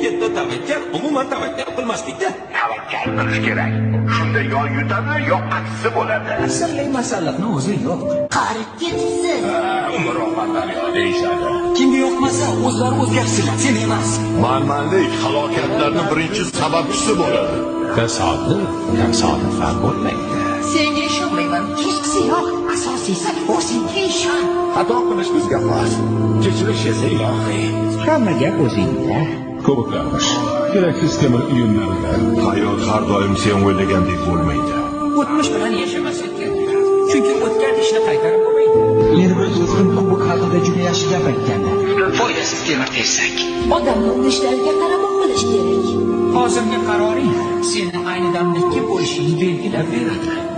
katta tavakkal umuman tavakkal qilmaslikda. Tavakkal qilish kerak. Shunda yo yutadi, yo aksi bo'ladi. Asli masalani o'zi yo'q. Qarib ketibsiz. Umroqanlar deyishadi. Kimga yoqmasa o'zlari o'zgarsinlar, sen emas. Manmanlik halokatlarning birinchi sababchisi bo'ladi. Tasodifan bo'lmaydi. Senga ishonmayman. Kechqisi yo'q. Asosiysi o'zingga ishon. Xato qilish bizga xos. Kechirish esa ilohiy. Hamma gap o'zingda. Ko'piklarmish. Keraksiz temir uyumlarida. Hayot har doim sen o'ylagandek bo'lmaydi. O'tmish bilan yashamaslik kerak. Chunki o'tgan ishni qaytarib bo'lmaydi. Men o'zim kubok haqida juda yaxshi gapirganda. Foydasiz temir tersak. Odamning ishlariga qarab qilish kerak. Hozirgi qaroring seni ayni damda kim bo'lishingni belgilab beradi.